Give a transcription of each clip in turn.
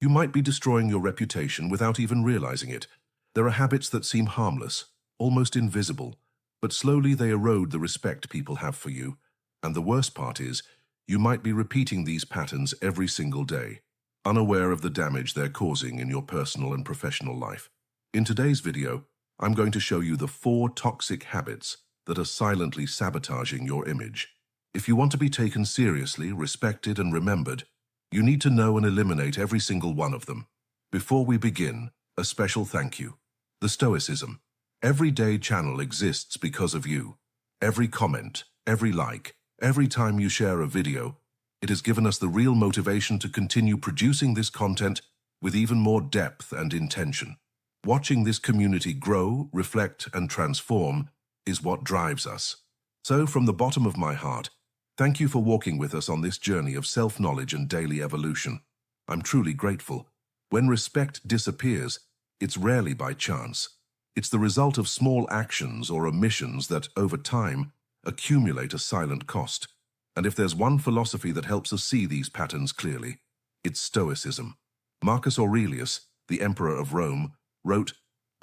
You might be destroying your reputation without even realizing it. There are habits that seem harmless, almost invisible, but slowly they erode the respect people have for you. And the worst part is, you might be repeating these patterns every single day, unaware of the damage they're causing in your personal and professional life. In today's video, I'm going to show you the 4 toxic habits that are silently sabotaging your image. If you want to be taken seriously, respected, and remembered, you need to know and eliminate every single one of them. Before we begin, a special thank you. The Stoicism Everyday channel exists because of you. Every comment, every like, every time you share a video, it has given us the real motivation to continue producing this content with even more depth and intention. Watching this community grow, reflect, and transform is what drives us. So, from the bottom of my heart, thank you for walking with us on this journey of self-knowledge and daily evolution. I'm truly grateful. When respect disappears, it's rarely by chance. It's the result of small actions or omissions that, over time, accumulate a silent cost. And if there's one philosophy that helps us see these patterns clearly, it's Stoicism. Marcus Aurelius, the Emperor of Rome, wrote,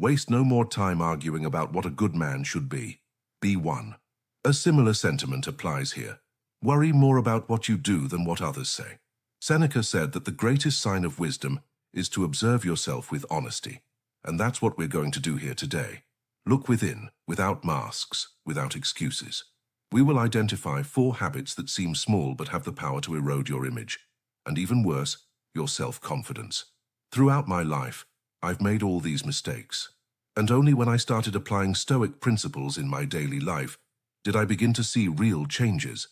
"Waste no more time arguing about what a good man should be. Be one." A similar sentiment applies here. Worry more about what you do than what others say. Seneca said that the greatest sign of wisdom is to observe yourself with honesty. And that's what we're going to do here today. Look within, without masks, without excuses. We will identify 4 habits that seem small but have the power to erode your image, and even worse, your self-confidence. Throughout my life, I've made all these mistakes. And only when I started applying Stoic principles in my daily life did I begin to see real changes.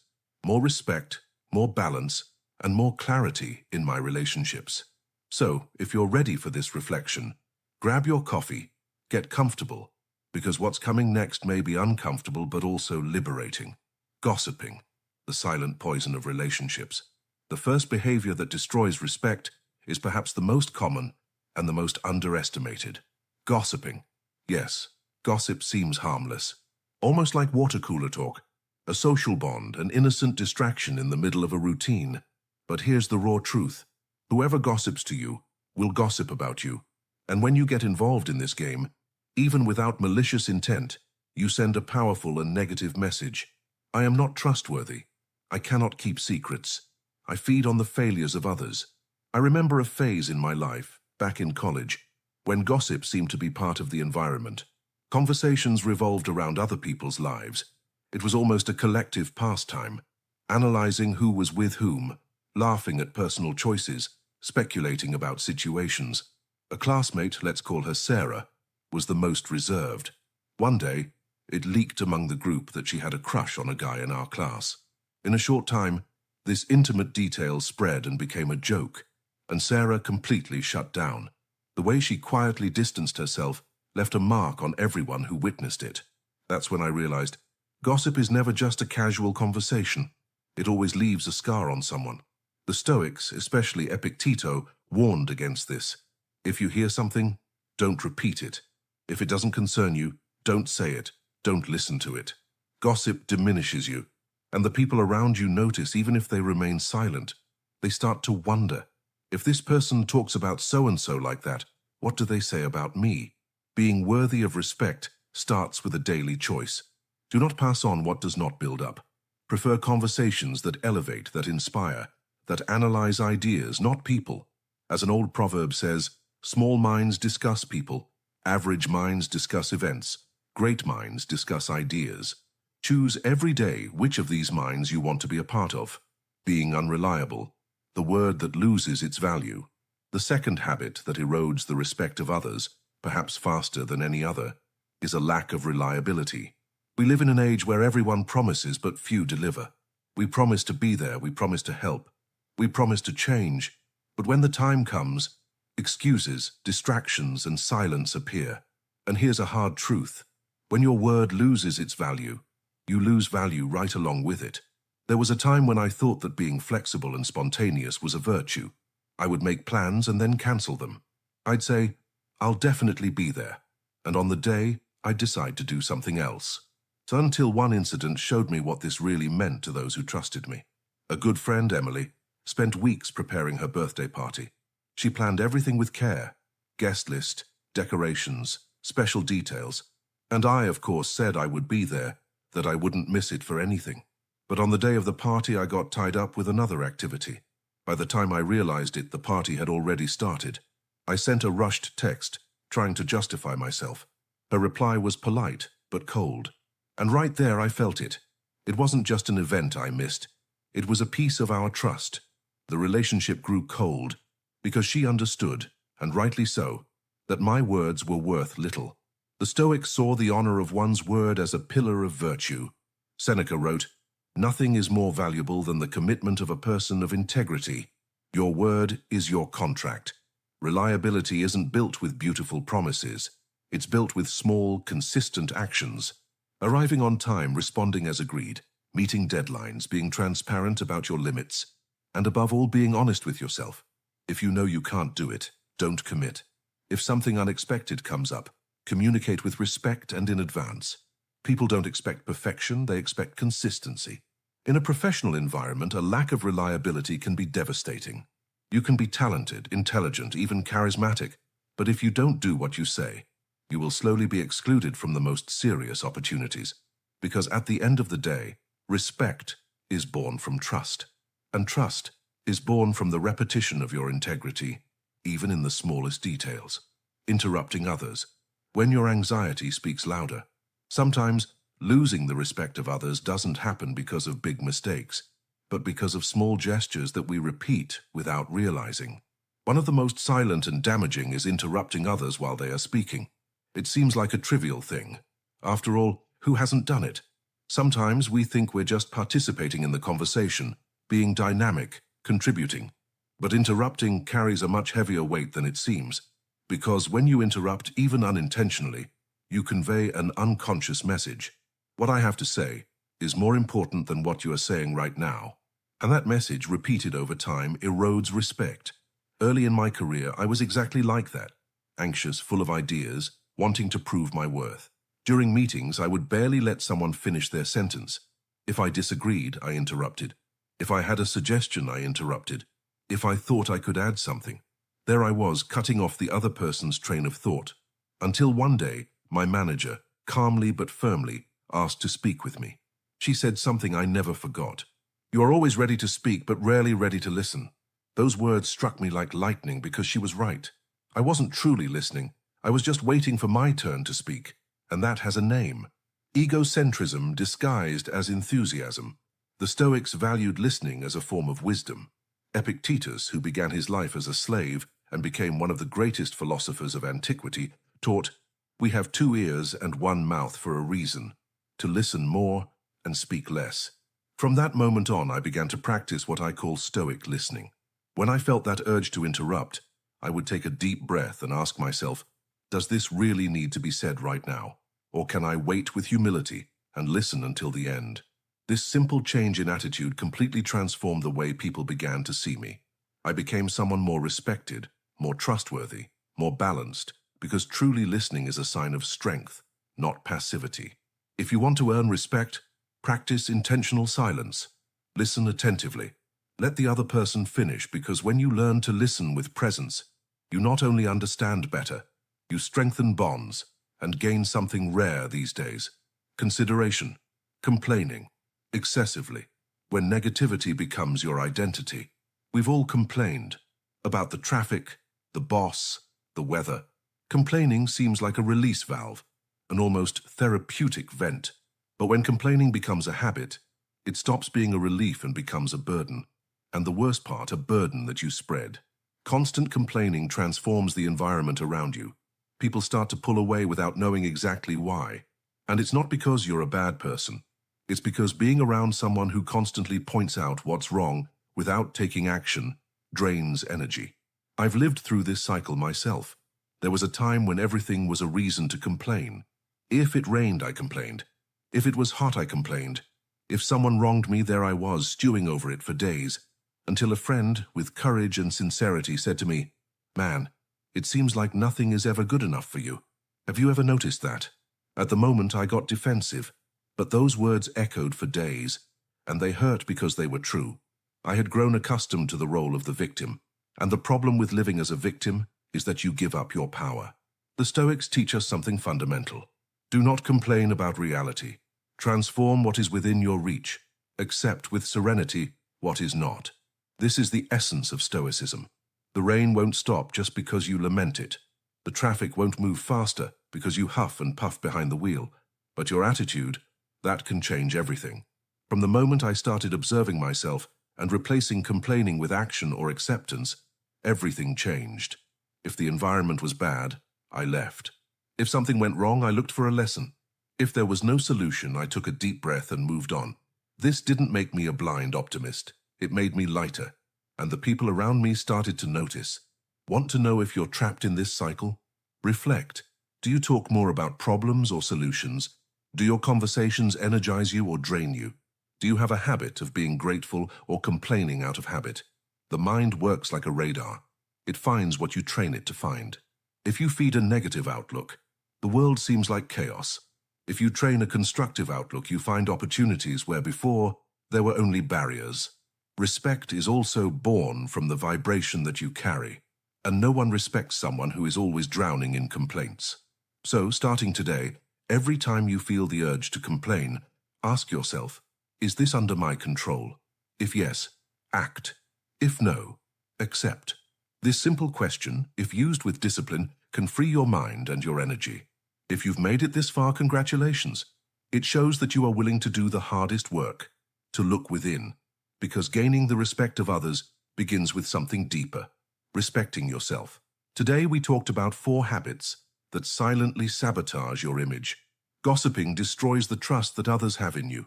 More respect, more balance, and more clarity in my relationships. So, if you're ready for this reflection, grab your coffee, get comfortable, because what's coming next may be uncomfortable but also liberating. Gossiping, the silent poison of relationships. The first behavior that destroys respect is perhaps the most common and the most underestimated. Gossiping. Yes, gossip seems harmless, almost like water cooler talk, a social bond, an innocent distraction in the middle of a routine. But here's the raw truth. Whoever gossips to you will gossip about you. And when you get involved in this game, even without malicious intent, you send a powerful and negative message. I am not trustworthy. I cannot keep secrets. I feed on the failures of others. I remember a phase in my life, back in college, when gossip seemed to be part of the environment. Conversations revolved around other people's lives. It was almost a collective pastime, analyzing who was with whom, laughing at personal choices, speculating about situations. A classmate, let's call her Sarah, was the most reserved. One day, it leaked among the group that she had a crush on a guy in our class. In a short time, this intimate detail spread and became a joke, and Sarah completely shut down. The way she quietly distanced herself left a mark on everyone who witnessed it. That's when I realized, gossip is never just a casual conversation. It always leaves a scar on someone. The Stoics, especially Epictetus, warned against this. If you hear something, don't repeat it. If it doesn't concern you, don't say it. Don't listen to it. Gossip diminishes you, and the people around you notice even if they remain silent. They start to wonder, if this person talks about so-and-so like that, what do they say about me? Being worthy of respect starts with a daily choice. Do not pass on what does not build up. Prefer conversations that elevate, that inspire, that analyze ideas, not people. As an old proverb says, small minds discuss people, average minds discuss events, great minds discuss ideas. Choose every day which of these minds you want to be a part of. Being unreliable, the word that loses its value. The second habit that erodes the respect of others, perhaps faster than any other, is a lack of reliability. We live in an age where everyone promises but few deliver. We promise to be there, we promise to help, we promise to change, but when the time comes, excuses, distractions, and silence appear. And here's a hard truth. When your word loses its value, you lose value right along with it. There was a time when I thought that being flexible and spontaneous was a virtue. I would make plans and then cancel them. I'd say, I'll definitely be there. And on the day, I'd decide to do something else. So until one incident showed me what this really meant to those who trusted me. A good friend, Emily, spent weeks preparing her birthday party. She planned everything with care: guest list, decorations, special details. And I, of course, said I would be there, that I wouldn't miss it for anything. But on the day of the party, I got tied up with another activity. By the time I realized it, the party had already started. I sent a rushed text, trying to justify myself. Her reply was polite, but cold. And right there I felt it. It wasn't just an event I missed. It was a piece of our trust. The relationship grew cold, because she understood, and rightly so, that my words were worth little. The Stoics saw the honor of one's word as a pillar of virtue. Seneca wrote, "Nothing is more valuable than the commitment of a person of integrity. Your word is your contract." Reliability isn't built with beautiful promises. It's built with small, consistent actions. Arriving on time, responding as agreed, meeting deadlines, being transparent about your limits, and above all, being honest with yourself. If you know you can't do it, don't commit. If something unexpected comes up, communicate with respect and in advance. People don't expect perfection, they expect consistency. In a professional environment, a lack of reliability can be devastating. You can be talented, intelligent, even charismatic, but if you don't do what you say, you will slowly be excluded from the most serious opportunities. Because at the end of the day, respect is born from trust. And trust is born from the repetition of your integrity, even in the smallest details. Interrupting others, when your anxiety speaks louder. Sometimes, losing the respect of others doesn't happen because of big mistakes, but because of small gestures that we repeat without realizing. One of the most silent and damaging is interrupting others while they are speaking. It seems like a trivial thing. After all, who hasn't done it? Sometimes we think we're just participating in the conversation, being dynamic, contributing. But interrupting carries a much heavier weight than it seems, because when you interrupt, even unintentionally, you convey an unconscious message. What I have to say is more important than what you are saying right now. And that message, repeated over time, erodes respect. Early in my career, I was exactly like that. Anxious, full of ideas, wanting to prove my worth. During meetings, I would barely let someone finish their sentence. If I disagreed, I interrupted. If I had a suggestion, I interrupted. If I thought I could add something, there I was, cutting off the other person's train of thought. Until one day, my manager, calmly but firmly, asked to speak with me. She said something I never forgot. "You are always ready to speak, but rarely ready to listen." Those words struck me like lightning because she was right. I wasn't truly listening. I was just waiting for my turn to speak. And that has a name. Egocentrism disguised as enthusiasm. The Stoics valued listening as a form of wisdom. Epictetus, who began his life as a slave and became one of the greatest philosophers of antiquity, taught, "We have 2 ears and 1 mouth for a reason, to listen more and speak less." From that moment on, I began to practice what I call Stoic listening. When I felt that urge to interrupt, I would take a deep breath and ask myself, does this really need to be said right now? Or can I wait with humility and listen until the end? This simple change in attitude completely transformed the way people began to see me. I became someone more respected, more trustworthy, more balanced, because truly listening is a sign of strength, not passivity. If you want to earn respect, practice intentional silence. Listen attentively. Let the other person finish, because when you learn to listen with presence, you not only understand better, you strengthen bonds and gain something rare these days: consideration, complaining, excessively, when negativity becomes your identity. We've all complained about the traffic, the boss, the weather. Complaining seems like a release valve, an almost therapeutic vent. But when complaining becomes a habit, it stops being a relief and becomes a burden. And the worst part, a burden that you spread. Constant complaining transforms the environment around you. People start to pull away without knowing exactly why. And it's not because you're a bad person. It's because being around someone who constantly points out what's wrong without taking action drains energy. I've lived through this cycle myself. There was a time when everything was a reason to complain. If it rained, I complained. If it was hot, I complained. If someone wronged me, there I was, stewing over it for days, until a friend, with courage and sincerity, said to me, "Man, it seems like nothing is ever good enough for you. Have you ever noticed that?" At the moment, I got defensive, but those words echoed for days, and they hurt because they were true. I had grown accustomed to the role of the victim. And the problem with living as a victim is that you give up your power. The Stoics teach us something fundamental. Do not complain about reality. Transform what is within your reach. Accept with serenity what is not. This is the essence of Stoicism. The rain won't stop just because you lament it. The traffic won't move faster because you huff and puff behind the wheel. But your attitude, that can change everything. From the moment I started observing myself and replacing complaining with action or acceptance, everything changed. If the environment was bad, I left. If something went wrong, I looked for a lesson. If there was no solution, I took a deep breath and moved on. This didn't make me a blind optimist. It made me lighter. And the people around me started to notice. Want to know if you're trapped in this cycle? Reflect. Do you talk more about problems or solutions? Do your conversations energize you or drain you? Do you have a habit of being grateful or complaining out of habit? The mind works like a radar. It finds what you train it to find. If you feed a negative outlook, the world seems like chaos. If you train a constructive outlook, you find opportunities where before there were only barriers. Respect is also born from the vibration that you carry, and no one respects someone who is always drowning in complaints. So, starting today, every time you feel the urge to complain, ask yourself, is this under my control? If yes, act. If no, accept. This simple question, if used with discipline, can free your mind and your energy. If you've made it this far, congratulations. It shows that you are willing to do the hardest work, to look within, because gaining the respect of others begins with something deeper, respecting yourself. Today we talked about 4 habits that silently sabotage your image. Gossiping destroys the trust that others have in you.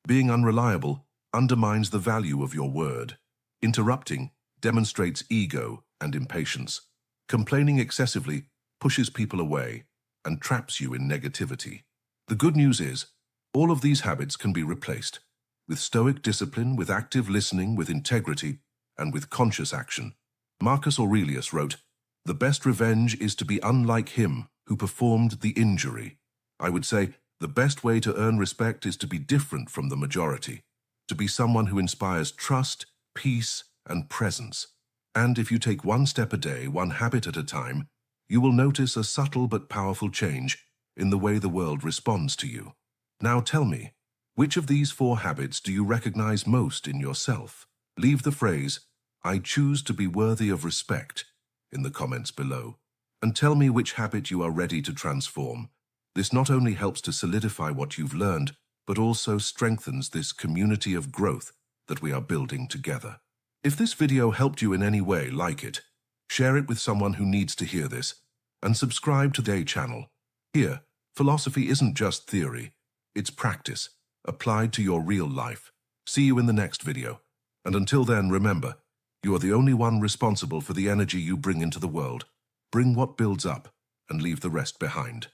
Being unreliable undermines the value of your word. Interrupting demonstrates ego and impatience. Complaining excessively pushes people away and traps you in negativity. The good news is, all of these habits can be replaced with stoic discipline, with active listening, with integrity, and with conscious action. Marcus Aurelius wrote, "The best revenge is to be unlike him who performed the injury." I would say, the best way to earn respect is to be different from the majority, to be someone who inspires trust, peace, and presence. And if you take one step a day, one habit at a time, you will notice a subtle but powerful change in the way the world responds to you. Now tell me, which of these 4 habits do you recognize most in yourself? Leave the phrase, "I choose to be worthy of respect," in the comments below, and tell me which habit you are ready to transform. This not only helps to solidify what you've learned, but also strengthens this community of growth that we are building together. If this video helped you in any way, like it, share it with someone who needs to hear this, and subscribe to today's channel. Here, philosophy isn't just theory, it's practice, applied to your real life. See you in the next video. And until then, remember, you are the only one responsible for the energy you bring into the world. Bring what builds up and leave the rest behind.